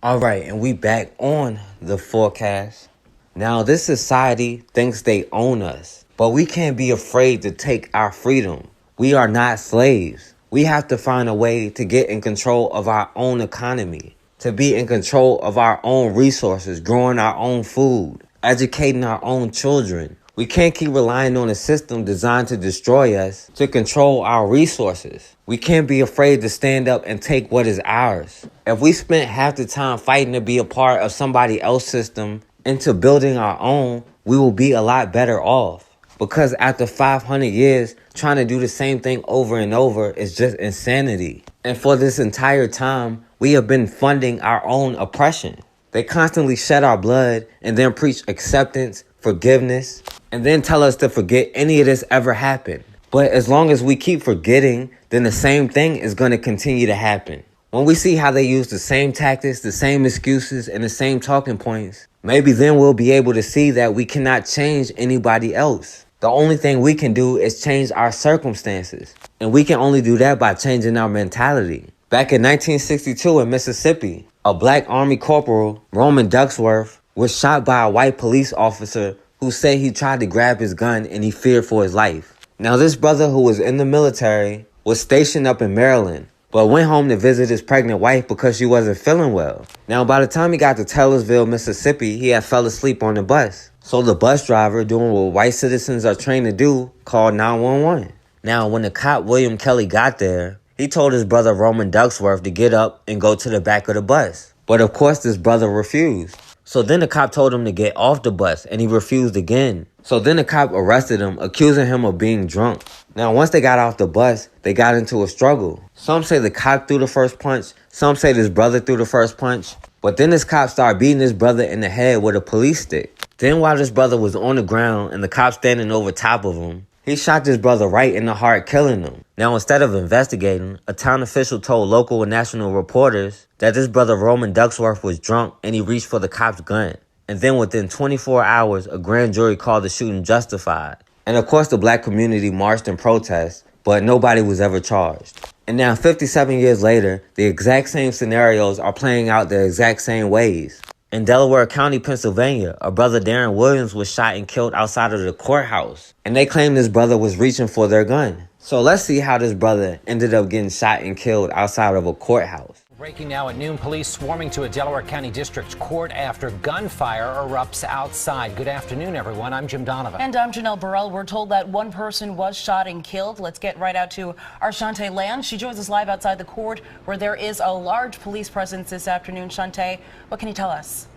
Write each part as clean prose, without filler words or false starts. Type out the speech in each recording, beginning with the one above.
All right, and we back on the forecast. Now, this society thinks they own us, but we can't be afraid to take our freedom. We are not slaves. We have to find a way to get in control of our own economy, to be in control of our own resources, growing our own food, educating our own children. We can't keep relying on a system designed to destroy us, to control our resources. We can't be afraid to stand up and take what is ours. If we spent half the time fighting to be a part of somebody else's system into building our own, we will be a lot better off. Because after 500 years, trying to do the same thing over and over is just insanity. And for this entire time, we have been funding our own oppression. They constantly shed our blood and then preach acceptance, forgiveness, and then tell us to forget any of this ever happened. But as long as we keep forgetting, then the same thing is going to continue to happen. When we see how they use the same tactics, the same excuses, and the same talking points, maybe then we'll be able to see that we cannot change anybody else. The only thing we can do is change our circumstances. And we can only do that by changing our mentality. Back in 1962 in Mississippi, a black Army Corporal, Roman Ducksworth, was shot by a white police officer who said he tried to grab his gun and he feared for his life. Now, this brother who was in the military was stationed up in Maryland, but went home to visit his pregnant wife because she wasn't feeling well. Now, by the time he got to Taylorsville, Mississippi, he had fell asleep on the bus. So the bus driver, doing what white citizens are trained to do, called 911. Now, when the cop William Kelly got there, he told his brother Roman Ducksworth to get up and go to the back of the bus. But of course, this brother refused. So then the cop told him to get off the bus, and he refused again. So then the cop arrested him, accusing him of being drunk. Now, once they got off the bus, they got into a struggle. Some say the cop threw the first punch. Some say this brother threw the first punch. But then this cop started beating this brother in the head with a police stick. Then while this brother was on the ground and the cop standing over top of him, he shot this brother right in the heart, killing him. Now, instead of investigating, a town official told local and national reporters that this brother Roman Ducksworth was drunk and he reached for the cop's gun. And then within 24 hours, a grand jury called the shooting justified. And of course, the black community marched in protest, but nobody was ever charged. And now, 57 years later, the exact same scenarios are playing out the exact same ways. In Delaware County, Pennsylvania, a brother Darren Williams was shot and killed outside of the courthouse. And they claim this brother was reaching for their gun. So let's see how this brother ended up getting shot and killed outside of a courthouse. Breaking now at noon, police swarming to a Delaware County District Court after gunfire erupts outside. Good afternoon, everyone. I'm Jim Donovan. And I'm Janelle Burrell. We're told that one person was shot and killed. Let's get right out to our Shantae Land. She joins us live outside the court where there is a large police presence this afternoon. Shantae, what can you tell us?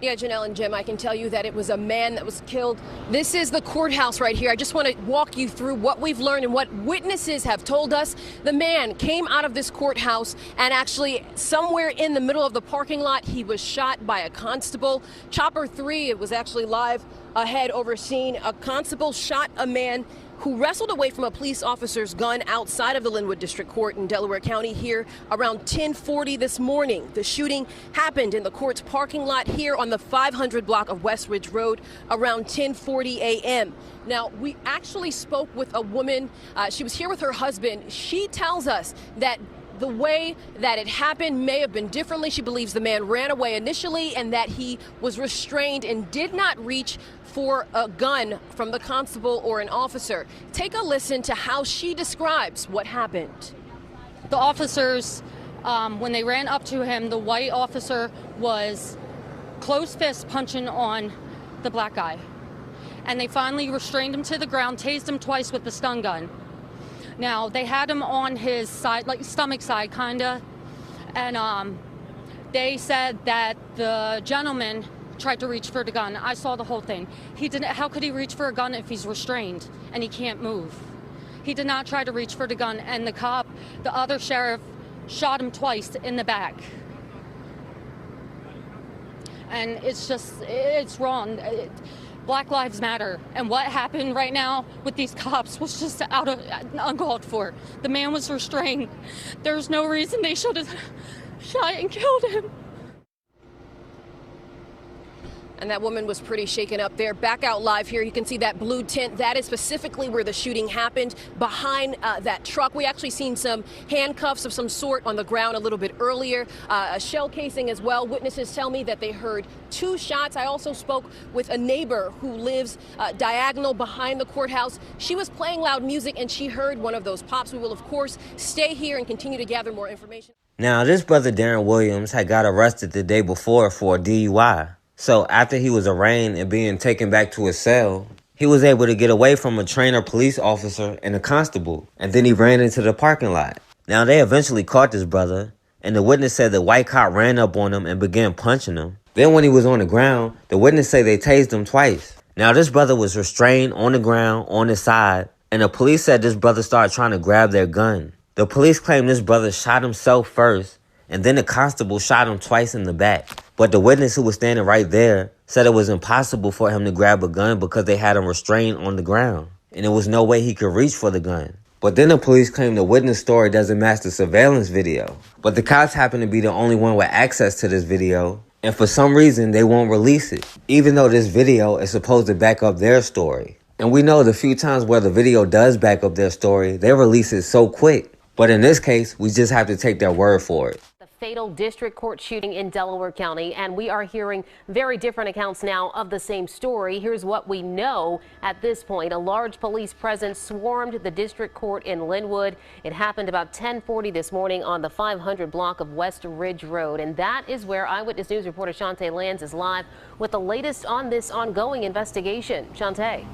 Yeah, Janelle and Jim, I can tell you that it was a man that was killed. This is the courthouse right here. I just want to walk you through what we've learned and what witnesses have told us. The man came out of this courthouse and actually somewhere in the middle of the parking lot, he was shot by a constable. Chopper 3, it was actually live ahead overseeing. A constable shot a man who wrestled away from a police officer's gun outside of the Linwood District Court in Delaware County here around 10:40 this morning. The shooting happened in the court's parking lot here on the 500 block of West Ridge Road around 10:40 a.m. Now, we actually spoke with a woman. She was here with her husband. She tells us that the way that it happened may have been differently. She believes the man ran away initially and that he was restrained and did not reach for a gun from the constable or an officer. Take a listen to how she describes what happened. The officers, when they ran up to him, the white officer was closed fist punching on the black guy. And they finally restrained him to the ground, tased him twice with the stun gun. Now, they had him on his side, like stomach side, kinda. And they said that the gentleman tried to reach for the gun. I saw the whole thing. He didn't. How could he reach for a gun if he's restrained and he can't move? He did not try to reach for the gun, and the cop, the other sheriff, shot him twice in the back. And it's just, it's wrong. Black Lives Matter, and what happened right now with these cops was just uncalled for. The man was restrained. There's no reason they should have shot and killed him. And that woman was pretty shaken up there. Back out live here, you can see that blue tent. That is specifically where the shooting happened, behind that truck. We actually seen some handcuffs of some sort on the ground a little bit earlier, a shell casing as well. Witnesses tell me that they heard 2 shots. I also spoke with a neighbor who lives diagonal behind the courthouse. She was playing loud music and she heard one of those pops. We will, of course, stay here and continue to gather more information. Now, this brother Darren Williams had got arrested the day before for a DUI. So after he was arraigned and being taken back to his cell, he was able to get away from a trainer police officer and a constable, and then he ran into the parking lot. Now, they eventually caught this brother, and the witness said the white cop ran up on him and began punching him. Then when he was on the ground, the witness said they tased him twice. Now, this brother was restrained on the ground on his side, and the police said this brother started trying to grab their gun. The police claimed this brother shot himself first, and then the constable shot him twice in the back. But the witness who was standing right there said it was impossible for him to grab a gun because they had him restrained on the ground, and there was no way he could reach for the gun. But then the police claimed the witness story doesn't match the surveillance video. But the cops happen to be the only one with access to this video, and for some reason they won't release it, even though this video is supposed to back up their story. And we know the few times where the video does back up their story, they release it so quick. But in this case, we just have to take their word for it. Fatal district court shooting in Delaware County, and we are hearing very different accounts now of the same story. Here's what we know at this point. A large police presence swarmed the district court in Linwood. It happened about 10:40 this morning on the 500 block of West Ridge Road, and that is where Eyewitness News reporter Shantae Lands is live with the latest on this ongoing investigation. Shantae.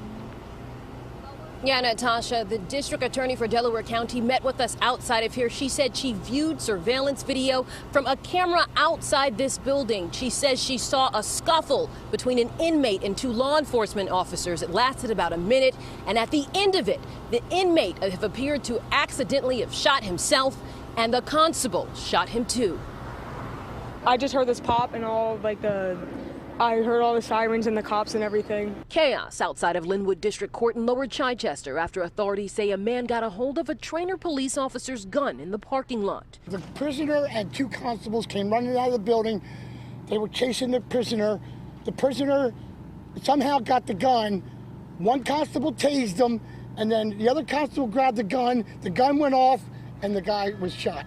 Yeah, Natasha, the district attorney for Delaware County met with us outside of here. She said she viewed surveillance video from a camera outside this building. She says she saw a scuffle between an inmate and 2 law enforcement officers. It lasted about a minute, and at the end of it, the inmate appeared to accidentally have shot himself, and the constable shot him too. I just heard this pop and I heard all the sirens and the cops and everything. Chaos outside of Linwood District Court in Lower Chichester after authorities say a man got a hold of a trainer police officer's gun in the parking lot. The prisoner and 2 constables came running out of the building. They were chasing the prisoner. The prisoner somehow got the gun. 1 constable tased him, and then the other constable grabbed the gun went off, and the guy was shot.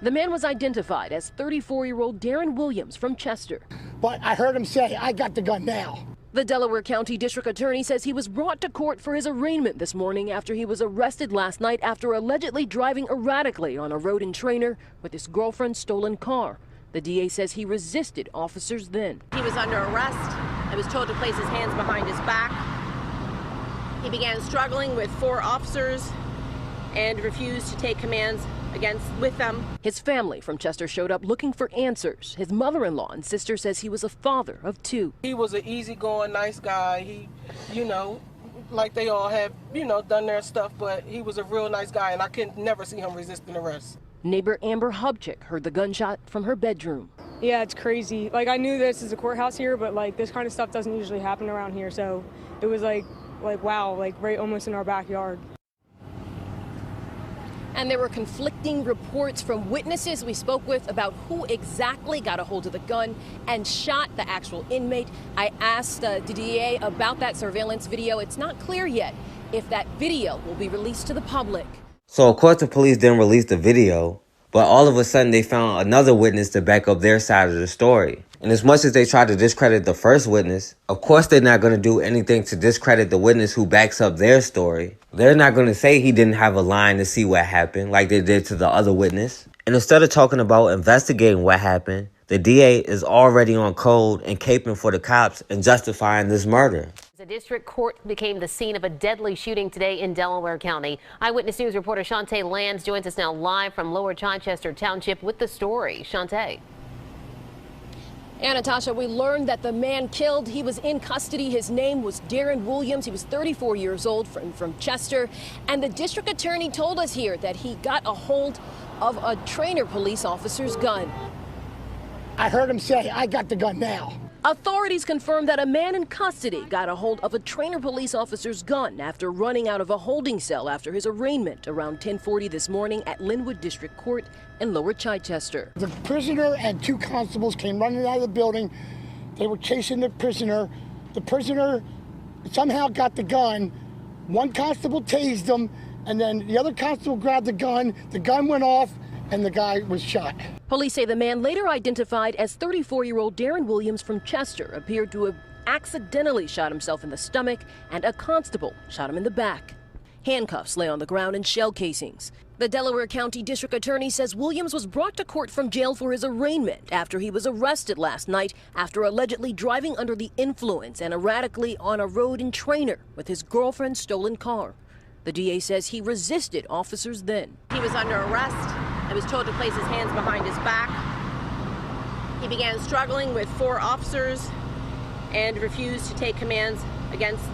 The man was identified as 34-year-old Darren Williams from Chester. But I heard him say, "I got the gun now." The Delaware County District Attorney says he was brought to court for his arraignment this morning after he was arrested last night after allegedly driving erratically on a road in Trainer with his girlfriend's stolen car. The DA says he resisted officers then. He was under arrest and was told to place his hands behind his back. He began struggling with 4 officers and refused to take commands with them. His family from Chester showed up looking for answers. His mother-in-law and sister says he was a father of 2. He was an easygoing, nice guy. He, like they all have, done their stuff, but he was a real nice guy, and I could never see him resisting arrest. Neighbor Amber Hubchick heard the gunshot from her bedroom. Yeah, it's crazy. I knew this is a courthouse here, but this kind of stuff doesn't usually happen around here. So it was wow, right almost in our backyard. And there were conflicting reports from witnesses we spoke with about who exactly got a hold of the gun and shot the actual inmate. I asked the DA about that surveillance video. It's not clear yet if that video will be released to the public. So of course the police didn't release the video, but all of a sudden they found another witness to back up their side of the story. And as much as they tried to discredit the first witness, of course they're not going to do anything to discredit the witness who backs up their story. They're not going to say he didn't have a line to see what happened like they did to the other witness. And instead of talking about investigating what happened, the DA is already on code and caping for the cops and justifying this murder. The district court became the scene of a deadly shooting today in Delaware County. Eyewitness News reporter Shantae Lands joins us now live from Lower Chichester Township with the story. Shantae. And Natasha, we learned that the man killed, he was in custody. His name was Darren Williams. He was 34 years old from Chester. And the district attorney told us here that he got a hold of a trainer police officer's gun. I heard him say, "I got the gun now." Authorities confirmed that a man in custody got a hold of a trainer police officer's gun after running out of a holding cell after his arraignment around 10:40 this morning at Linwood District Court in Lower Chichester. The prisoner and 2 constables came running out of the building. They were chasing the prisoner. The prisoner somehow got the gun. One constable tased him, and then the other constable grabbed the gun went off, and the guy was shot. Police say the man, later identified as 34-year-old Darren Williams from Chester, appeared to have accidentally shot himself in the stomach, and a constable shot him in the back. Handcuffs lay on the ground and shell casings. The Delaware County District Attorney says Williams was brought to court from jail for his arraignment after he was arrested last night after allegedly driving under the influence and erratically on a road in Trainer with his girlfriend's stolen car. The DA says he resisted officers then. He was under arrest and was told to place his hands behind his back. He began struggling with 4 officers and refused to take commands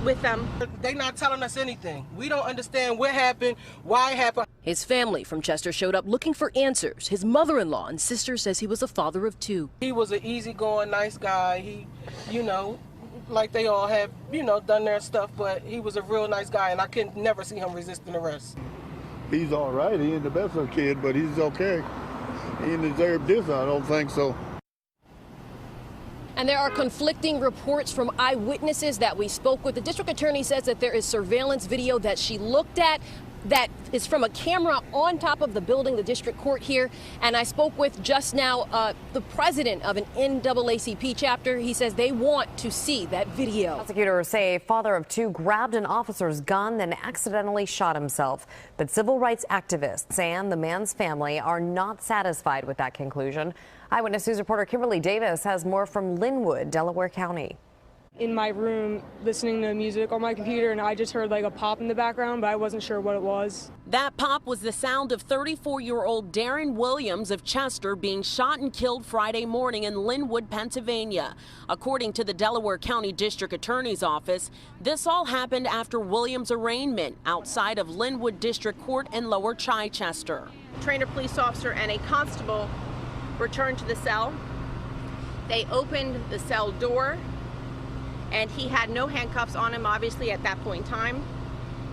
with them. They're not telling us anything. We don't understand what happened, why it happened. His family from Chester showed up looking for answers. His mother-in-law and sister says he was a father of 2. He was an easygoing, nice guy. He, like they all have, done their stuff, but he was a real nice guy, and I could never see him resisting arrest. He's all right. He ain't the best of kid, but he's okay. He didn't deserve this, I don't think so. And there are conflicting reports from eyewitnesses that we spoke with. The district attorney says that there is surveillance video that she looked at that is from a camera on top of the building, the district court here. And I spoke with just now the president of an NAACP chapter. He says they want to see that video. Prosecutors say a father of 2 grabbed an officer's gun, then accidentally shot himself. But civil rights activists and the man's family are not satisfied with that conclusion. Eyewitness News reporter Kimberly Davis has more from Linwood, Delaware County. In my room, listening to music on my computer, and I just heard like a pop in the background, but I wasn't sure what it was. That pop was the sound of 34-year-old Darren Williams of Chester being shot and killed Friday morning in Linwood, Pennsylvania. According to the Delaware County District Attorney's Office, this all happened after Williams' arraignment outside of Linwood District Court in Lower Chichester. Trainer police officer and a constable returned to the cell. They opened the cell door, and he had no handcuffs on him, obviously, at that point in time.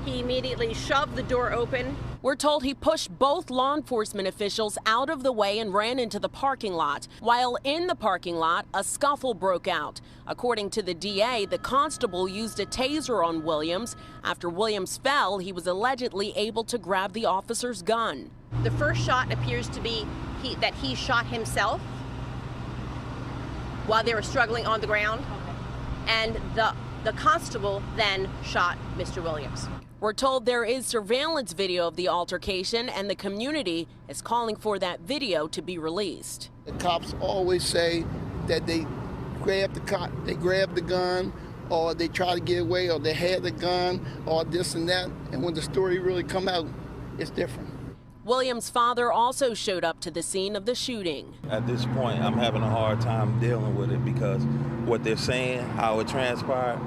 He immediately shoved the door open. We're told he pushed both law enforcement officials out of the way and ran into the parking lot. While in the parking lot, a scuffle broke out. According to the DA, the constable used a taser on Williams. After Williams fell, he was allegedly able to grab the officer's gun. The first shot appears to be that he shot himself while they were struggling on the ground. And the constable then shot Mr. Williams. We're told there is surveillance video of the altercation, and the community is calling for that video to be released. The cops always say that they grabbed the gun, or they try to get away, or they had the gun, or this and that. And when the story really come out, it's different. Williams' father also showed up to the scene of the shooting. At this point, I'm having a hard time dealing with it because what they're saying, how it transpired,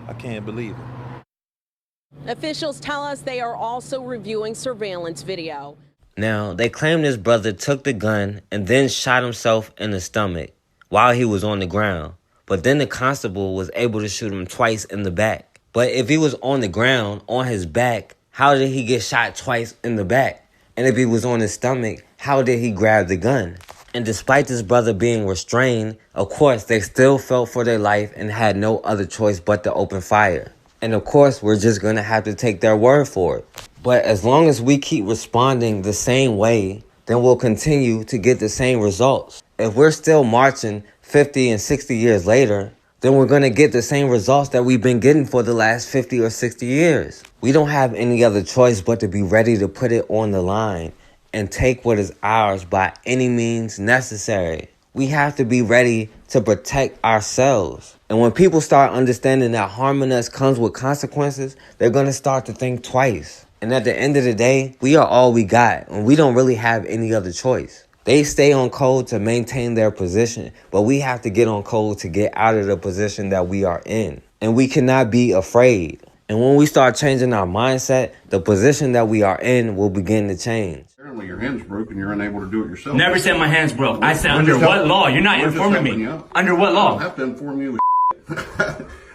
I can't believe it. Officials tell us they are also reviewing surveillance video. Now, they claim this brother took the gun and then shot himself in the stomach while he was on the ground. But then the constable was able to shoot him twice in the back. But if he was on the ground, on his back, how did he get shot twice in the back? And if he was on his stomach, how did he grab the gun? And despite this brother being restrained, of course, they still felt for their life and had no other choice but to open fire. And of course, we're just going to have to take their word for it. But as long as we keep responding the same way, then we'll continue to get the same results. If we're still marching 50 and 60 years later, then we're going to get the same results that we've been getting for the last 50 or 60 years. We don't have any other choice but to be ready to put it on the line and take what is ours by any means necessary. We have to be ready to protect ourselves. And when people start understanding that harming us comes with consequences, they're going to start to think twice. And at the end of the day, we are all we got, and we don't really have any other choice. They stay on code to maintain their position, but we have to get on code to get out of the position that we are in. And we cannot be afraid. And when we start changing our mindset, the position that we are in will begin to change. Apparently your hand's broken, you're unable to do it yourself. Never said my hand's broke. I said under what law? You're not informing me. Under what law? I don't have to inform you with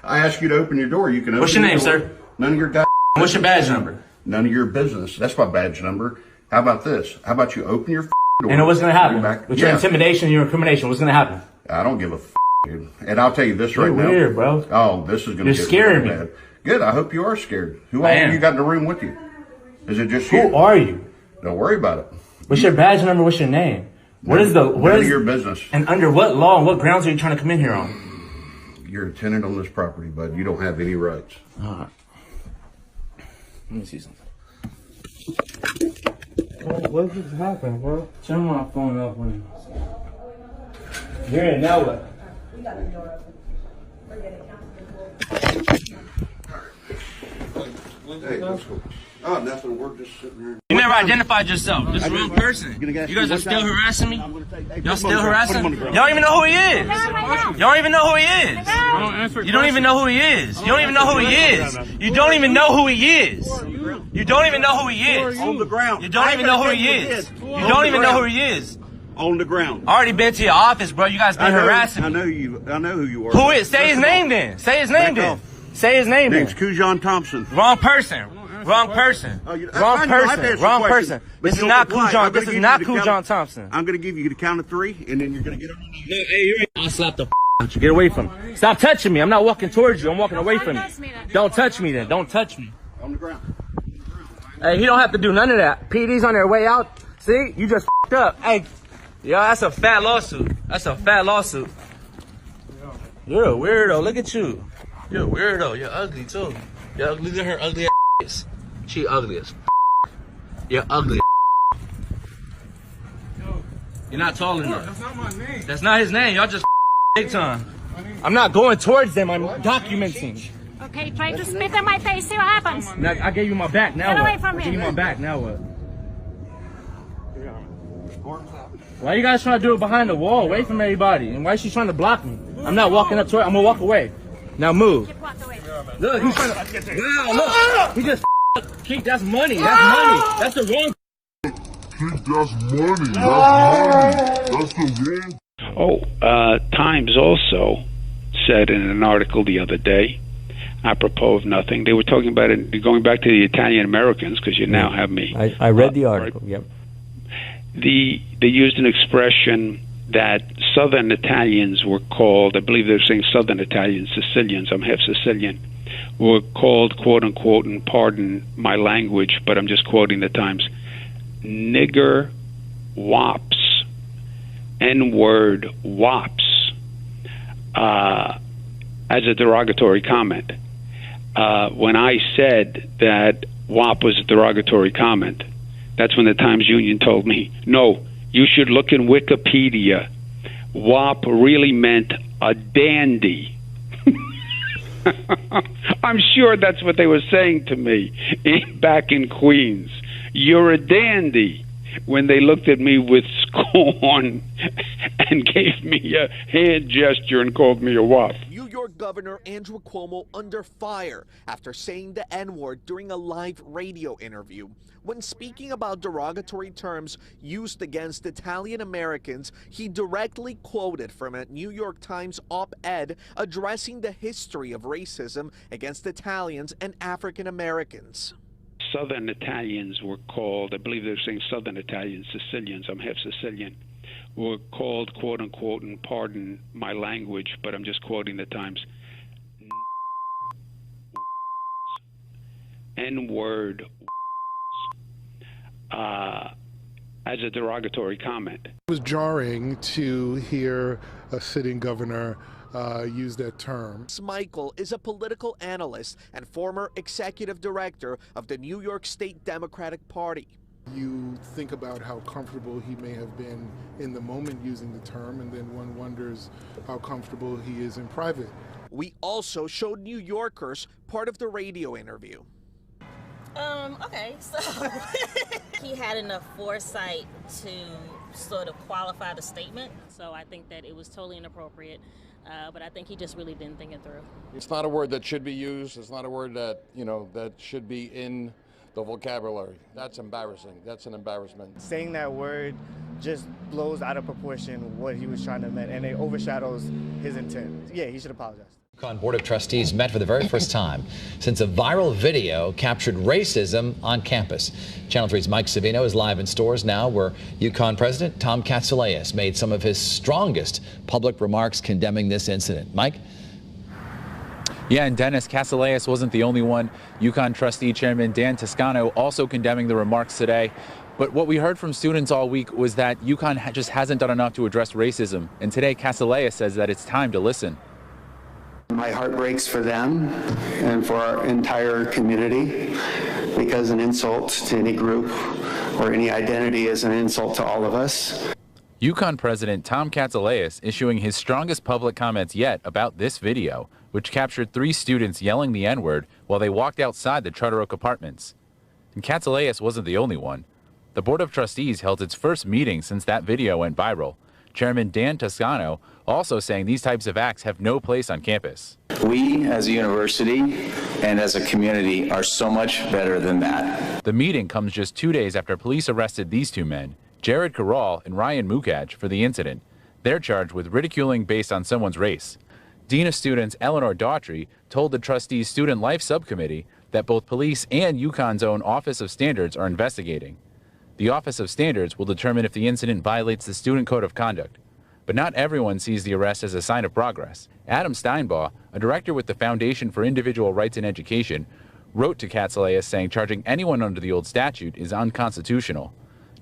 I ask you to open your door. You can open What's your name, door. sir? None of your guys. What's your badge number? None of your business. That's my badge number. How about this? How about you open your door? And what's going to happen? With your intimidation and your incrimination, what's going to happen? I don't give a dude. And I'll tell you this right now. You're weird, bro. Oh, this is going to get scaring me. bad. Good. I hope you are scared. Who all you got in the room with you? Is it just you? Who are you? Don't worry about it. What's your badge number? What's your name? What is your business? And under what law and what grounds are you trying to come in here on? You're a tenant on this property, bud. You don't have any rights. All right. Let me see something. What just happened, bro? Turn my phone up when you're in. Now what? We got the door open. Hey, let's go. Oh, nothing. We're just sitting here. You never identified yourself. This is the wrong person. You guys are still harassing me? Y'all still harassing? Y'all don't even know who he is. Y'all don't even know who he is. You don't even know who he is. You don't even know who he is. You don't even know who he is. You don't even know who he is. On the ground. You don't even know who he is. You don't even know who he is. On the ground. I already been to your office, bro. You guys been harassing me. I know who you are. Who is? Say his name then. Say his name then. Say his name then. Name's Kujan Thompson. Wrong person. Wrong person. Wrong person. Wrong person. This is not Kujan. This is not Kujan Thompson. I'm going to give you the count of 3, and then you're going to get on. No, hey, you ain't. I'll slap the out you. Get away from me. Stop touching me. I'm not walking towards you. I'm walking away from you. Don't touch me then. Don't touch me. On the ground. Hey, he don't have to do none of that. PD's on their way out. See? You just f***ed up. Hey, yo, that's a fat lawsuit. That's a fat lawsuit. You're a weirdo. Look at you. You're a weirdo. You're ugly, too. You're ugly. Look at her ugly ass. She ugly as f***. You're ugly as f***. You're not tall enough. That's not my name. That's not his name. Y'all just big time. I'm not going towards them. I'm documenting. Okay, try to spit in my face. See what happens. Now, I gave you my back. Now Get what? away from I gave you me. my back. Now what? Why you guys trying to do it behind the wall, away from everybody? And why is she trying to block me? I'm not walking up to her. I'm gonna walk away. Now move. Look, he's trying to. Wow, look. He just. Keith, that's money. That's money. That's the wrong. Keith, that's money. That's money. That's the wrong. Times also said in an article the other day, apropos of nothing, they were talking about it, going back to the Italian Americans, because you now have me. I read the article, right? Yep. They used an expression that Southern Italians were called, I believe they were saying Southern Italians, Sicilians, I'm half Sicilian, were called, quote unquote, and pardon my language, but I'm just quoting the Times, nigger wops, N-word wops, as a derogatory comment. When I said that WAP was a derogatory comment, that's when the Times Union told me, no, you should look in Wikipedia. WAP really meant a dandy. I'm sure that's what they were saying to me back in Queens. You're a dandy. When they looked at me with scorn and gave me a hand gesture and called me a WAP. New York Governor Andrew Cuomo under fire after saying the N-word during a live radio interview. When speaking about derogatory terms used against Italian Americans, he directly quoted from a New York Times op-ed addressing the history of racism against Italians and African Americans. Southern Italians were called, I believe they were saying Southern Italians, Sicilians, I'm half Sicilian, were called, quote unquote, and pardon my language, but I'm just quoting the Times, N-word, as a derogatory comment. It was jarring to hear a sitting governor use that term. Michael is a political analyst and former executive director of the New York State Democratic Party. You think about how comfortable he may have been in the moment using the term, and then one wonders how comfortable he is in private. We also showed New Yorkers part of the radio interview. Okay, so he had enough foresight to sort of qualify the statement. So I think that it was totally inappropriate, but I think he just really didn't think it through. It's not a word that should be used. It's not a word that, that should be in the vocabulary. That's embarrassing. That's an embarrassment. Saying that word just blows out of proportion what he was trying to mean, and it overshadows his intent. Yeah, he should apologize. UConn Board of Trustees met for the very first time since a viral video captured racism on campus. Channel 3's Mike Savino is live in stores now, where UConn President Tom Katsilas made some of his strongest public remarks condemning this incident. Mike? Yeah, and Dennis, Katsilas wasn't the only one. UConn trustee chairman Dan Toscano also condemning the remarks today. But what we heard from students all week was that UConn just hasn't done enough to address racism. And today, Katsilas says that it's time to listen. My heart breaks for them and for our entire community, because an insult to any group or any identity is an insult to all of us. UConn President Tom Katsilas issuing his strongest public comments yet about this video, which captured 3 students yelling the N-word while they walked outside the Charter Oak Apartments. And Katsilas wasn't the only one. The Board of Trustees held its first meeting since that video went viral. Chairman Dan Toscano also saying these types of acts have no place on campus. We as a university and as a community are so much better than that. The meeting comes just 2 days after police arrested these 2 men, Jared Corral and Ryan Mukaj, for the incident. They're charged with ridiculing based on someone's race. Dean of Students Eleanor Daughtry told the trustees' Student Life Subcommittee that both police and UConn's own Office of Standards are investigating. The Office of Standards will determine if the incident violates the Student Code of Conduct. But not everyone sees the arrest as a sign of progress. Adam Steinbaugh, a director with the Foundation for Individual Rights in Education, wrote to Katsilas saying charging anyone under the old statute is unconstitutional.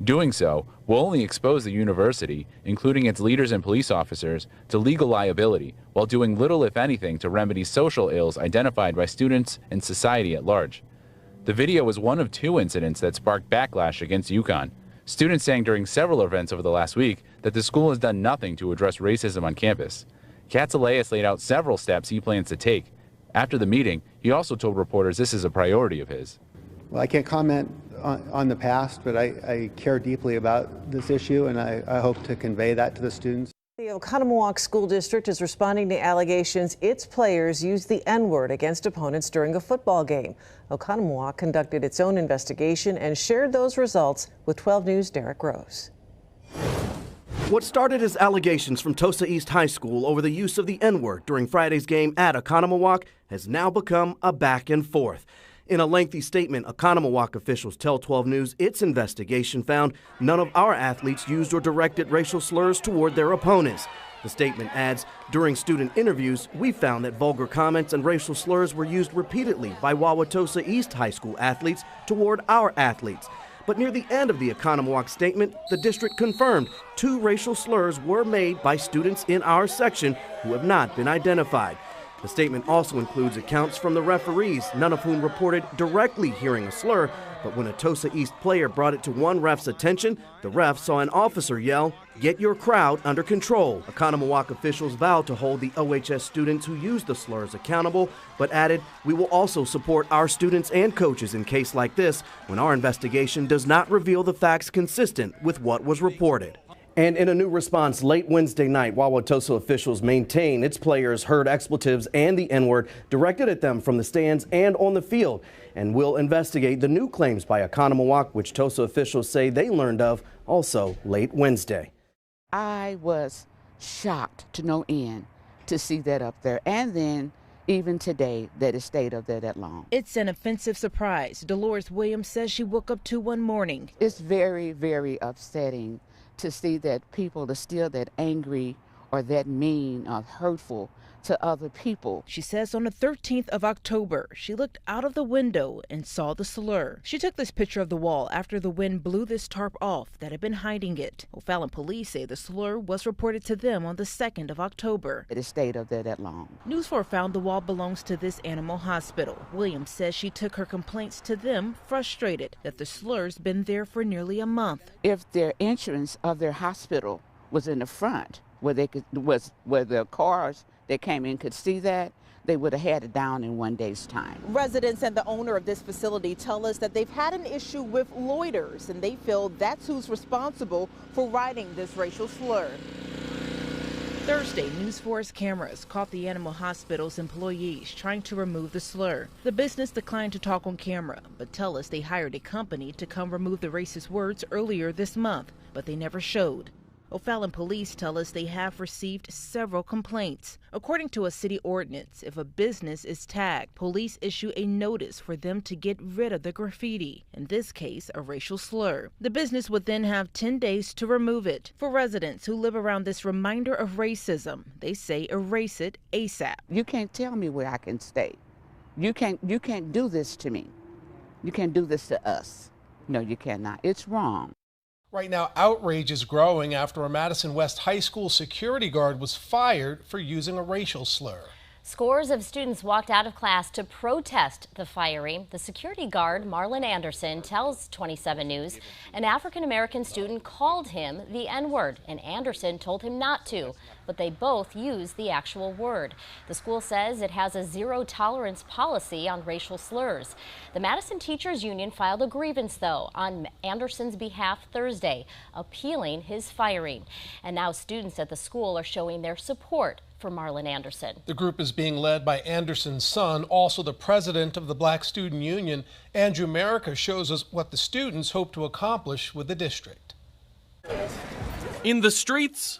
Doing so will only expose the university, including its leaders and police officers, to legal liability, while doing little, if anything, to remedy social ills identified by students and society at large. The video was one of 2 incidents that sparked backlash against UConn. Students saying during several events over the last week that the school has done nothing to address racism on campus. Katsilas laid out several steps he plans to take. After the meeting, he also told reporters this is a priority of his. Well, I can't comment on the past, but I care deeply about this issue, and I hope to convey that to the students. The Oconomowoc School District is responding to allegations its players used the N-word against opponents during a football game. Oconomowoc conducted its own investigation and shared those results with 12 News' Derek Rose. What started as allegations from Tosa East High School over the use of the N-word during Friday's game at Oconomowoc has now become a back and forth. In a lengthy statement, Oconomowoc officials tell 12 News its investigation found none of our athletes used or directed racial slurs toward their opponents. The statement adds, during student interviews, we found that vulgar comments and racial slurs were used repeatedly by Wauwatosa East High School athletes toward our athletes. But near the end of the Oconomowoc statement, the district confirmed 2 racial slurs were made by students in our section who have not been identified. The statement also includes accounts from the referees, none of whom reported directly hearing a slur, but when a Tosa East player brought it to one ref's attention, the ref saw an officer yell, "Get your crowd under control." Oconomowoc officials vowed to hold the OHS students who used the slurs accountable, but added, "We will also support our students and coaches in case like this when our investigation does not reveal the facts consistent with what was reported." And in a new response late Wednesday night, Wauwatosa officials maintain its players heard expletives and the N-word directed at them from the stands and on the field, and will investigate the new claims by Oconomowoc, which Tosa officials say they learned of also late Wednesday. I was shocked to no end to see that up there, and then even today that it stayed up there that long. It's an offensive surprise. Dolores Williams says she woke up to one morning. It's very, very upsetting to see that people are still that angry or that mean or hurtful to other people. She says on the 13th of October, she looked out of the window and saw the slur. She took this picture of the wall after the wind blew this tarp off that had been hiding it. O'Fallon police say the slur was reported to them on the 2nd of October. It stayed up there that long. News 4 found the wall belongs to this animal hospital. Williams says she took her complaints to them, frustrated that the slur's been there for nearly a month. If their entrance of their hospital was in the front, where the cars that came in could see that, they would have had it down in one day's time. Residents and the owner of this facility tell us that they've had an issue with loiters, and they feel that's who's responsible for writing this racial slur. Thursday, News 4's cameras caught the animal hospital's employees trying to remove the slur. The business declined to talk on camera, but tell us they hired a company to come remove the racist words earlier this month, but they never showed. O'Fallon police tell us they have received several complaints. According to a city ordinance, if a business is tagged, police issue a notice for them to get rid of the graffiti, in this case, a racial slur. The business would then have 10 days to remove it. For residents who live around this reminder of racism, they say erase it ASAP. You can't tell me where I can stay. You can't do this to me. You can't do this to us. No, you cannot. It's wrong. Right now, outrage is growing after a Madison West High School security guard was fired for using a racial slur. Scores of students walked out of class to protest the firing. The security guard, Marlon Anderson, tells 27 News an African-American student called him the N-word, and Anderson told him not to, but they both used the actual word. The school says it has a zero-tolerance policy on racial slurs. The Madison Teachers Union filed a grievance, though, on Anderson's behalf Thursday, appealing his firing. And now students at the school are showing their support for Marlon Anderson. The group is being led by Anderson's son, also the president of the Black Student Union. Andrew Merica shows us what the students hope to accomplish with the district. In the streets,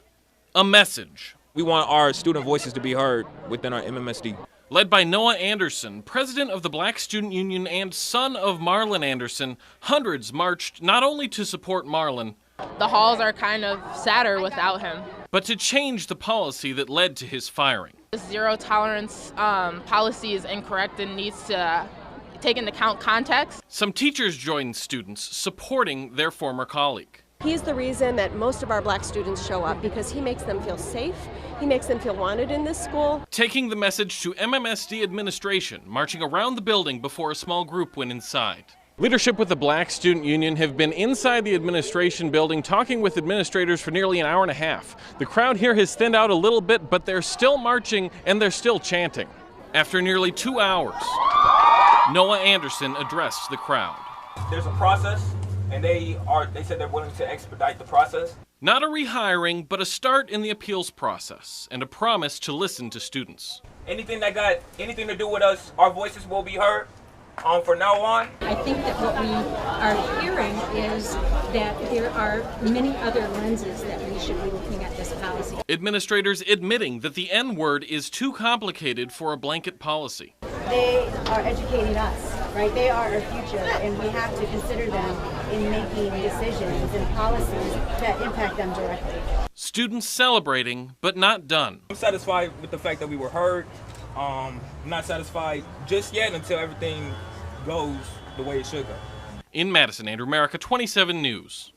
a message. We want our student voices to be heard within our MMSD. Led by Noah Anderson, president of the Black Student Union and son of Marlon Anderson, hundreds marched not only to support Marlon, the halls are kind of sadder without him, but to change the policy that led to his firing. The zero tolerance policy is incorrect and needs to take into account context. Some teachers joined students supporting their former colleague. He's the reason that most of our black students show up, because he makes them feel safe, he makes them feel wanted in this school. Taking the message to MMSD administration, marching around the building before a small group went inside. Leadership with the Black Student Union have been inside the administration building talking with administrators for nearly an hour and a half. The crowd here has thinned out a little bit, but they're still marching and they're still chanting. After nearly 2 hours, Noah Anderson addressed the crowd. There's a process, and they said they're willing to expedite the process. Not a rehiring, but a start in the appeals process and a promise to listen to students. Anything that got anything to do with us, our voices will be heard. From now on, I think that what we are hearing is that there are many other lenses that we should be looking at this policy. Administrators admitting that the N-word is too complicated for a blanket policy. They are educating us, right? They are our future, and we have to consider them in making decisions and policies that impact them directly. Students celebrating, but not done. I'm satisfied with the fact that we were heard. I'm not satisfied just yet until everything goes the way it should go. In Madison, Andrew Merica, 27 News.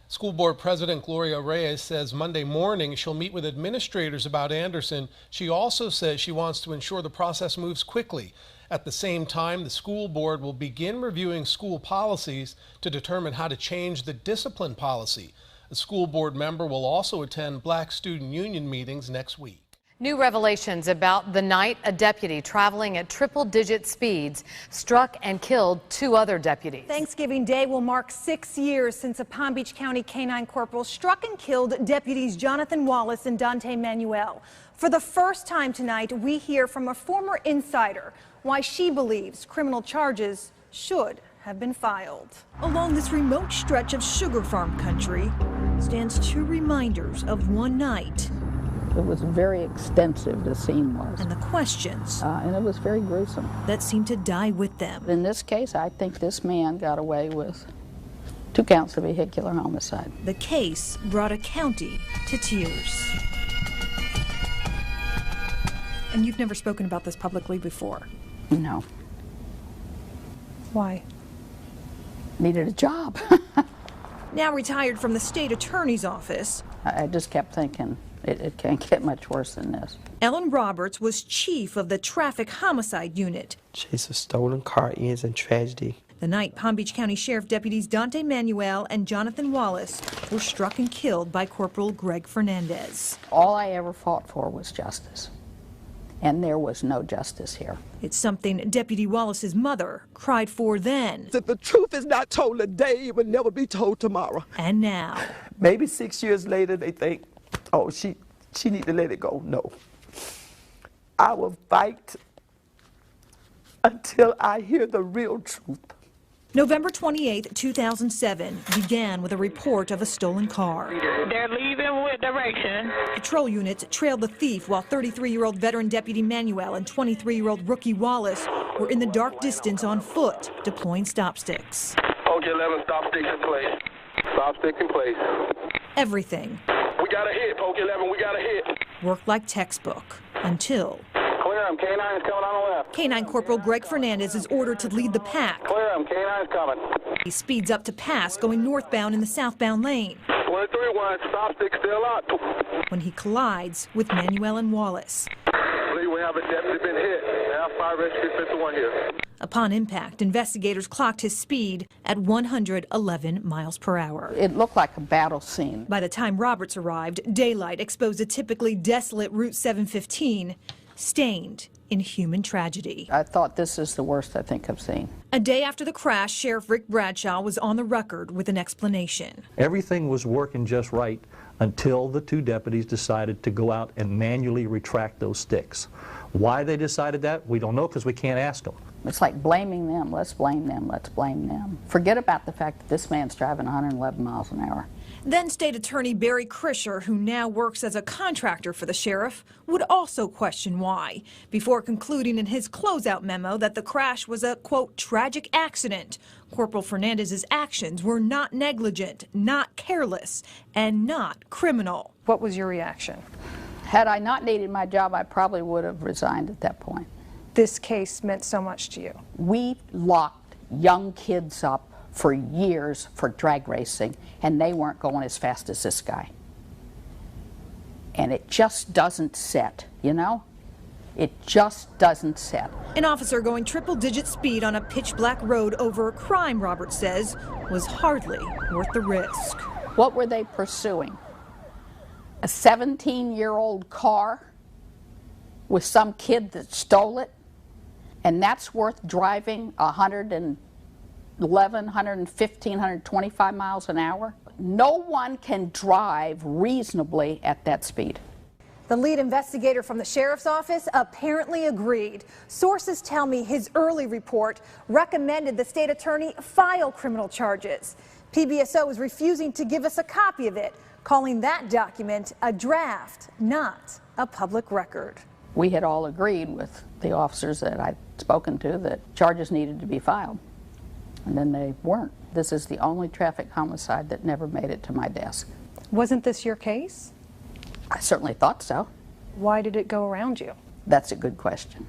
School Board President Gloria Reyes says Monday morning she'll meet with administrators about Anderson. She also says she wants to ensure the process moves quickly. At the same time, the school board will begin reviewing school policies to determine how to change the discipline policy. A school board member will also attend Black Student Union meetings next week. New revelations about the night a deputy traveling at triple-digit speeds struck and killed 2 other deputies. Thanksgiving Day will mark 6 years since a Palm Beach County canine corporal struck and killed deputies Jonathan Wallace and Dante Manuel. For the first time tonight, we hear from a former insider why she believes criminal charges should have been filed. Along this remote stretch of sugar farm country stands 2 reminders of one night. It was very extensive, the scene was. And the questions. And it was very gruesome. That seemed to die with them. In this case, I think this man got away with 2 counts of vehicular homicide. The case brought a county to tears. And you've never spoken about this publicly before? No. Why? Needed a job. Now retired from the state attorney's office. I just kept thinking, it can't get much worse than this. Ellen Roberts was chief of the traffic homicide unit. Chase of stolen car ends in tragedy. The night Palm Beach County Sheriff Deputies Dante Manuel and Jonathan Wallace were struck and killed by Corporal Greg Fernandez. All I ever fought for was justice. And there was no justice here. It's something Deputy Wallace's mother cried for then. If the truth is not told today, it will never be told tomorrow. And now. Maybe 6 years later, they think, oh, she need to let it go. No. I will fight until I hear the real truth. November 28, 2007 began with a report of a stolen car. They're leaving with direction. Patrol units trailed the thief while 33-year-old veteran Deputy Manuel and 23-year-old rookie Wallace were in the dark distance on foot, deploying stop sticks. Okay, 11, stop sticks in place. Stop stick in place. Everything. We got a hit, Poke 11, we got a hit. Worked like textbook until... Clear him, K9 is coming on the left. Canine Corporal Greg Fernandez is ordered to lead the pack. Clear him, K9 is coming. He speeds up to pass, going northbound in the southbound lane. 23-1, stop stick still up. When he collides with Manuel and Wallace. I believe we have a deputy been hit. Now fire rescue 51 here. Upon impact, investigators clocked his speed at 111 miles per hour. It looked like a battle scene. By the time Roberts arrived, daylight exposed a typically desolate Route 715, stained in human tragedy. I thought this is the worst I think I've seen. A day after the crash, Sheriff Rick Bradshaw was on the record with an explanation. Everything was working just right until the two deputies decided to go out and manually retract those sticks. Why they decided that, we don't know because we can't ask them. It's like blaming them. Let's blame them. Let's blame them. Forget about the fact that this man's driving 111 miles an hour. Then State Attorney Barry Krischer, who now works as a contractor for the sheriff, would also question why, before concluding in his closeout memo that the crash was a, quote, tragic accident. Corporal Fernandez's actions were not negligent, not careless, and not criminal. What was your reaction? Had I not needed my job, I probably would have resigned at that point. This case meant so much to you. We locked young kids up for years for drag racing, and they weren't going as fast as this guy. And it just doesn't set, you know? It just doesn't set. An officer going triple-digit speed on a pitch-black road over a crime, Roberts says, was hardly worth the risk. What were they pursuing? A 17-year-old car with some kid that stole it? And that's worth driving 111, 115, 125 miles an hour? No one can drive reasonably at that speed. The lead investigator from the sheriff's office apparently agreed. Sources tell me his early report recommended the state attorney file criminal charges. PBSO is refusing to give us a copy of it, calling that document a draft, not a public record. We had all agreed with the officers that I'd spoken to that charges needed to be filed, and then they weren't. This is the only traffic homicide that never made it to my desk. Wasn't this your case? I certainly thought so. Why did it go around you? That's a good question.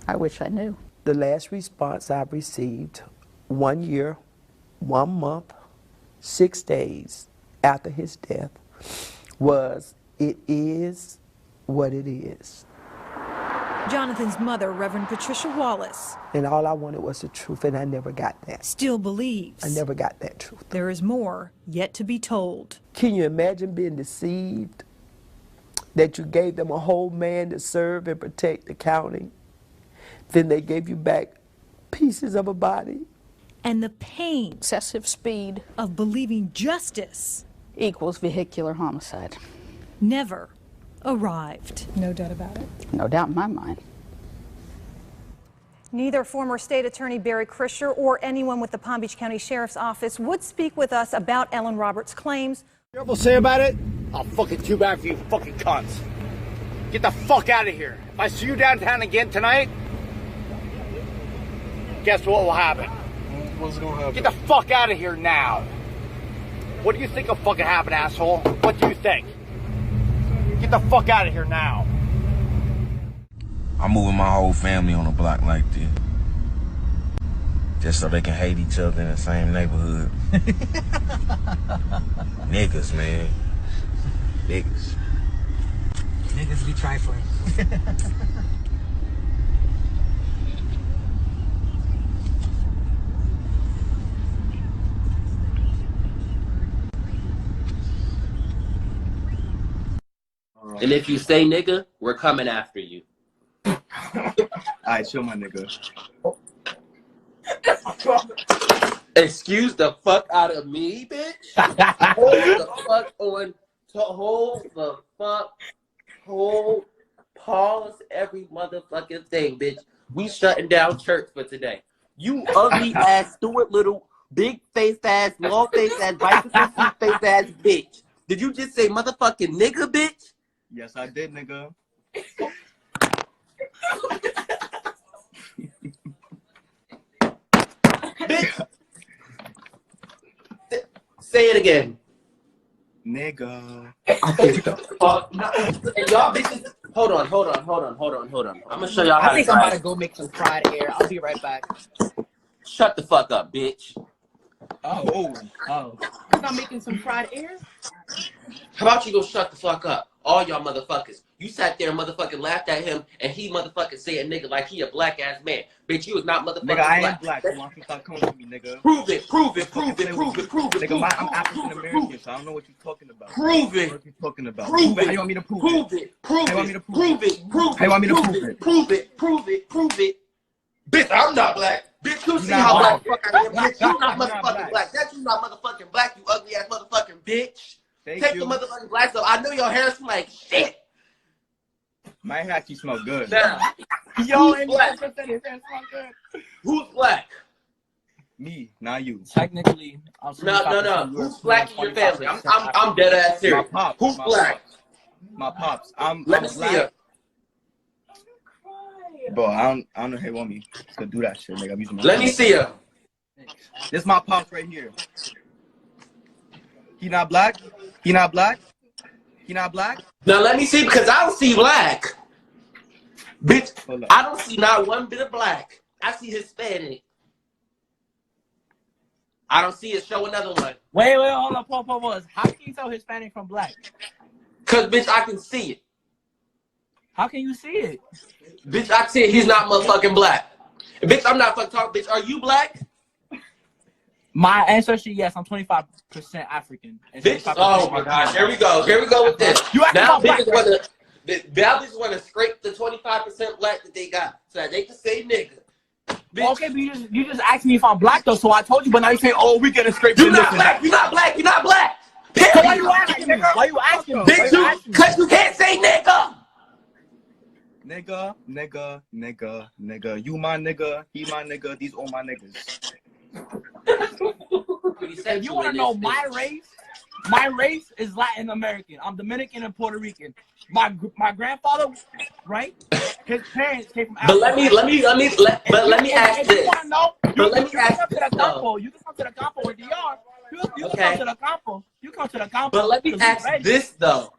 I wish I knew. The last response I received 1 year, 1 month, 6 days after his death was, "It is what it is." Jonathan's mother, Reverend Patricia Wallace, And all I wanted was the truth, and I never got that. still believes I never got that truth. there is more yet to be told. Can you imagine being deceived that you gave them a whole man to serve and protect the county? Then they gave you back pieces of a body. And the pain, excessive speed of believing justice equals vehicular homicide. never arrived. No doubt about it. No doubt in my mind. Neither former state attorney Barry Krischer or anyone with the Palm Beach County Sheriff's Office would speak with us about Ellen Roberts' claims. You know what we'll say about it? I'll fucking too bad for you fucking cunts. Get the fuck out of here. If I see you downtown again tonight, guess what will happen? What's gonna happen? Get the fuck out of here now. What do you think will fucking happen, asshole? What do you think? Get the fuck out of here now. I'm moving my whole family on a block like this. Just so they can hate each other in the same neighborhood. Niggas, man. Niggas. Niggas be trifling. And if you say nigga, we're coming after you. Alright, chill my nigga. Excuse the fuck out of me, bitch. Hold the fuck on. Pause every motherfucking thing, bitch. We shutting down church for today. You ugly ass, Stuart Little, big face ass, long face ass, bicycle seat face ass bitch. Did you just say motherfucking nigga, bitch? Yes, I did, nigga. Bitch. Say it again. Nigga. Fuck. No. And y'all bitches. Hold on. I'm gonna show y'all how I think to I'm drive. about to go make some fried air. I'll be right back. Shut the fuck up, bitch. Oh. I'm not making some fried air? How about you go shut the fuck up? All y'all motherfuckers. You sat there and motherfucking laughed at him and he motherfucking said nigga like he a black ass man. Bitch, you was not motherfucking Nigga, I black. am black. Come on, stop coming to me, nigga. Prove it. Nigga, I'm African American, so I don't know what you're talking about. Prove it. What you talking about? Prove it. How you want me to prove Prove it? it. Prove How you want me it. to prove it? Prove it. How you want me to prove it? Prove it. Bitch, I'm not black. Bitch, you see how black the fuck I am. Bitch, you not motherfucking black. That you not motherfucking black, you ugly ass motherfucking bitch. Take the motherfucking blacks up. I know your hair smell like shit. My hair actually smell good. Now, Yo, who's black? Who's black? Me, not you. Technically, No. Who's black in your family? I'm dead ass serious. My pops. Who's black? My pops. Let me see her. Bro, I don't know how you want me to do that shit, nigga. I'm using my Let me see her. This my pops right here. He not black? He not black? He not black? Now let me see because I don't see black. Bitch, I don't see not one bit of black. I see Hispanic. I don't see it. Show another one. Wait, hold on, pause. How can you tell Hispanic from black? Cause bitch, I can see it. How can you see it? Bitch, I can see it. He's not motherfucking black. Bitch, I'm not fucking talking. Bitch, are you black? My ancestry, yes, I'm 25% African. Bitch, oh my gosh, here we go with this. Now bitches want to scrape the 25% black that they got so that they can say nigga. Bitch. Okay, but you just asked me if I'm black though, so I told you, but now you say, oh, we gonna scrape. You're not black. You're not black. You're not black. So why you asking me? Why you asking me? Bitch, because you can't say nigga. Nigga. You my nigga. He my nigga. These all my niggas. If you want to know my race is Latin American. I'm Dominican and Puerto Rican. My grandfather, right? His parents came from Africa. But let me ask this. You want to know? You can come to the campo. You can come to the campo with DR. You can come to the campo. You come to the campo. But let me ask this though.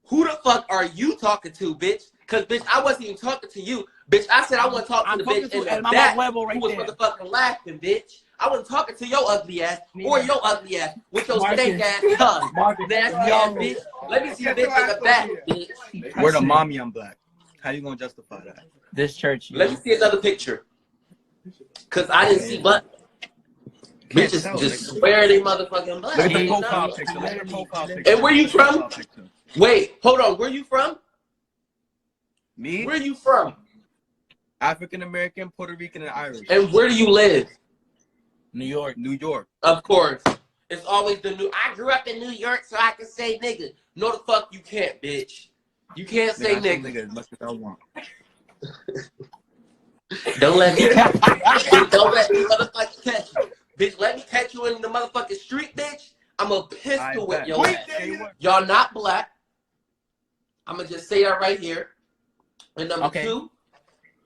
Who the fuck are you talking to, bitch? Cause bitch, I wasn't even talking to you. Bitch, I said I want to talk to the bitch in the back who was motherfucking laughing, bitch. I wasn't talking to your ugly ass or your ugly ass with your stank ass tongue. Nasty ass bitch. Let me see the bitch in the back, bitch. Where the mommy I'm black. How you gonna justify that? This church. Let me see another picture. Cause I didn't see black. Bitches just swear they motherfucking black. Look at the profile picture. Look at the profile picture. And where you from? Wait, hold on. Where you from? Me? Where you from? African American, Puerto Rican, and Irish. And where do you live? New York. New York. Of course. It's always the new. I grew up in New York, so I can say nigga. No, the fuck you can't, bitch. You can't say nigga. As much as I want. Don't let me. Don't let me motherfucking catch you, bitch. Let me catch you in the motherfucking street, bitch. I'm a pistol whip your ass. Y'all not black. I'm gonna just say that right here. And number two,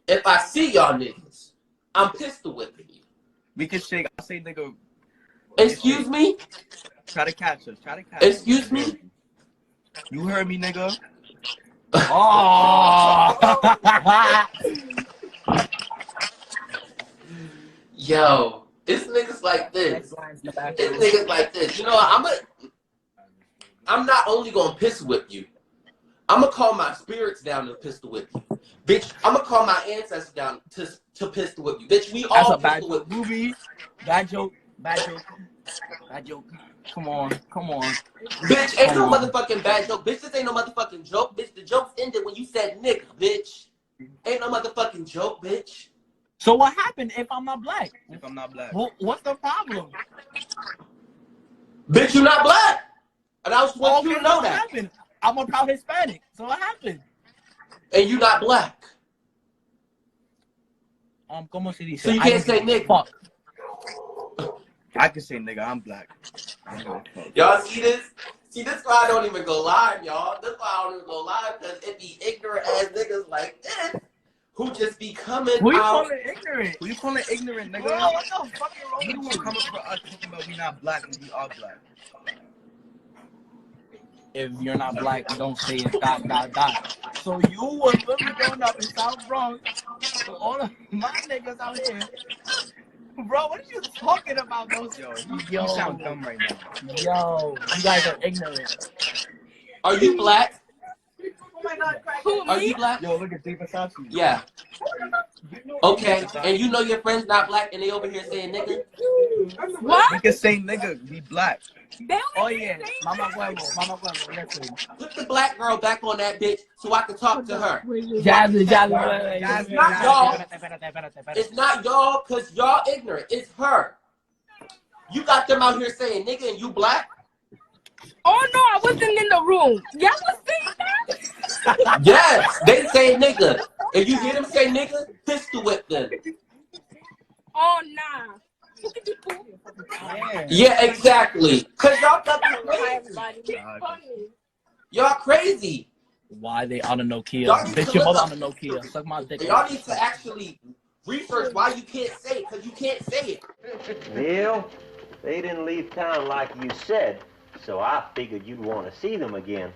if I see y'all niggas, I'm pistol whipping you. We can shake. I say nigga. Excuse me? Try to catch us. Excuse me? You heard me, nigga. Oh. Yo, it's niggas like this. It's niggas like this. You know what? I'm not only gonna pistol whip you. I'm gonna call my spirits down to pistol whip you. Bitch, I'm gonna call my ancestors down to pistol whip you. Bitch, we all pistol whip you. Movie. Bad joke. Come on. Bitch, ain't no motherfucking bad joke. Bitch, this ain't no motherfucking joke. Bitch, the joke's ended when you said nigga, bitch. Ain't no motherfucking joke, bitch. So what happened if I'm not black? If I'm not black. What's the problem? Bitch, you not black. And I just want you to know what that. Happened? I'm a proud Hispanic. So what happened? And you not black. Como se dice? So you can't say nigga. Fuck. I can say nigga. I'm black. Y'all see this? See, this why I don't even go live, y'all. This why I don't even go live, because it be ignorant ass niggas like this who just be coming Who you out. calling ignorant? Who you calling ignorant, nigga? Bro, what the fuck is wrong? You won't come up for us talking about we not black and we are black. If you're not black, don't say it. ... So you was really growing up in South Bronx with all of my niggas out here. Bro, what are you talking about, those? Yo, you sound dumb right now. Yo, you guys are ignorant. Are you black? Oh my God, Are you black? Yo, look at Deep Versace. Yeah. Okay, and you know your friends not black and they over here saying nigga? What? We can say nigga, we black. Oh yeah, Mama Huevo, listen. Put the black girl back on that bitch so I can talk to her. Jasmine. It's not y'all. It's not y'all, because y'all ignorant. It's her. You got them out here saying nigga and you black? Oh no, I wasn't in the room. Y'all was saying that? Yes, they say nigga. If you hear them say nigga, pistol whip them. Oh nah. Yeah, exactly. Cause y'all y'all crazy. Why they on a Nokia? Y'all need Bitch, to your mother look on a Nokia. Suck my dick. Y'all need to actually research why you can't say it, cause you can't say it. Neil, they didn't leave town like you said, so I figured you'd want to see them again.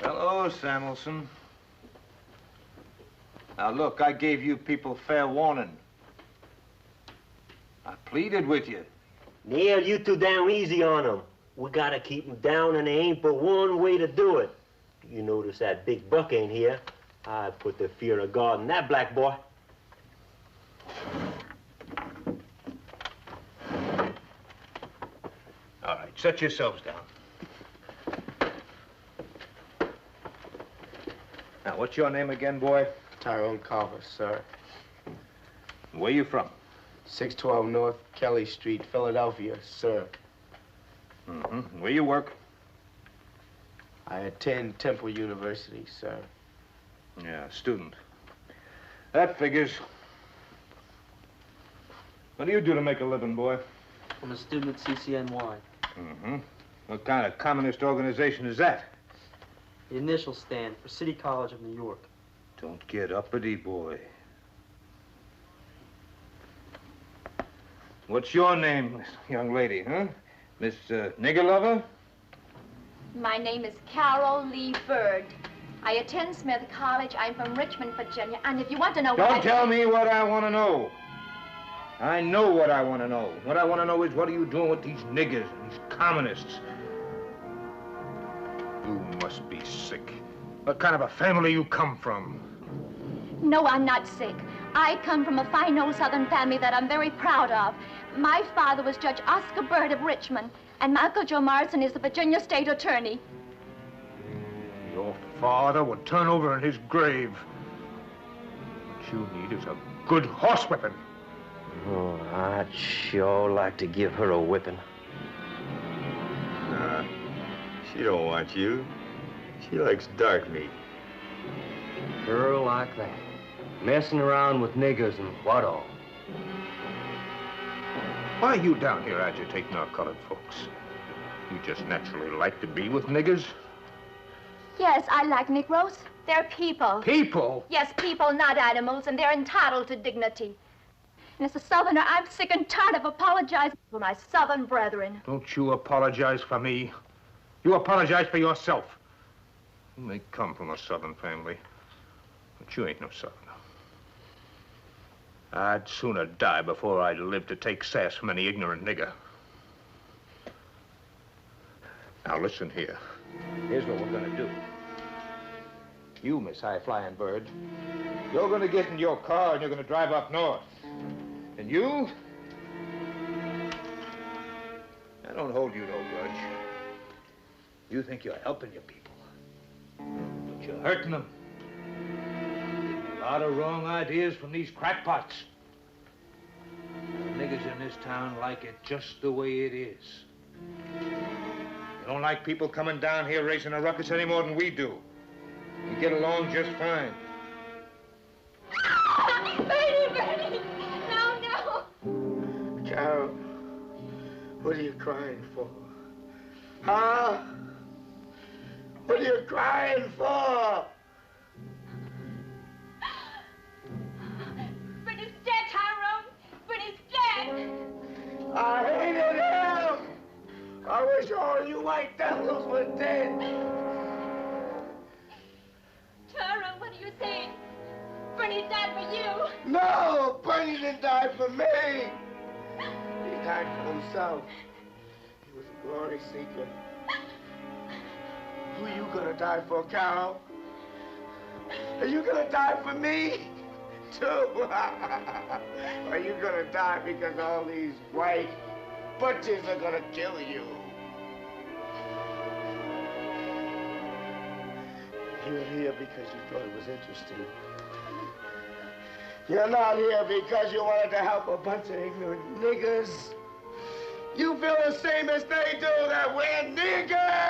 Hello, Samuelson. Now look, I gave you people fair warning. I pleaded with you. Neil, you too damn easy on them. We gotta keep them down, and there ain't but one way to do it. You notice that big buck ain't here. I put the fear of God in that black boy. All right, set yourselves down. Now, what's your name again, boy? Tyrone Carver, sir. Where you from? 612 North Kelly Street, Philadelphia, sir. Mm-hmm. Where you work? I attend Temple University, sir. Yeah, student. That figures. What do you do to make a living, boy? I'm a student at CCNY. Mm-hmm. What kind of communist organization is that? The initial stand for City College of New York. Don't get uppity, boy. What's your name, young lady, huh? Miss Nigger Lover? My name is Carol Lee Bird. I attend Smith College. I'm from Richmond, Virginia. And if you want to know Don't tell me what I want to know. I know what I want to know. What I want to know is, what are you doing with these niggers and these communists? You must be sick. What kind of a family you come from? No, I'm not sick. I come from a fine old Southern family that I'm very proud of. My father was Judge Oscar Bird of Richmond, and my Uncle Joe Morrison is the Virginia State Attorney. Your father would turn over in his grave. What you need is a good horsewhipping. Oh, I'd sure like to give her a whipping. Nah, she don't want you. She likes dark meat. Girl like that. Messing around with niggers and what all. Why are you down here agitating our colored folks? You just naturally like to be with niggers? Yes, I like Negroes. They're people. People? Yes, people, not animals, and they're entitled to dignity. And as a Southerner, I'm sick and tired of apologizing for my Southern brethren. Don't you apologize for me. You apologize for yourself. You may come from a Southern family, but you ain't no Southerner. I'd sooner die before I'd live to take sass from any ignorant nigger. Now listen here. Here's what we're gonna do. You, Miss High-Flying Bird, you're gonna get in your car and you're gonna drive up north. And you? I don't hold you no grudge. You think you're helping your people, but you're hurting them. Getting a lot of wrong ideas from these crackpots. The niggas in this town like it just the way it is. They don't like people coming down here raising a ruckus any more than we do. We get along just fine. What are you crying for? Huh? What are you crying for? Brittany's dead, Tyrone. Brittany's dead. I hated him. I wish all you white devils were dead. Tyrone, what are you saying? Brittany died for you. No, Bernie didn't die for me. He died for himself. He was a glory seeker. Who you gonna die for, Carol? Are you gonna die for me, too? Are you gonna die because all these white butchers are gonna kill you? You're here because you thought it was interesting. You're not here because you wanted to help a bunch of ignorant niggers. You feel the same as they do, that we're niggers!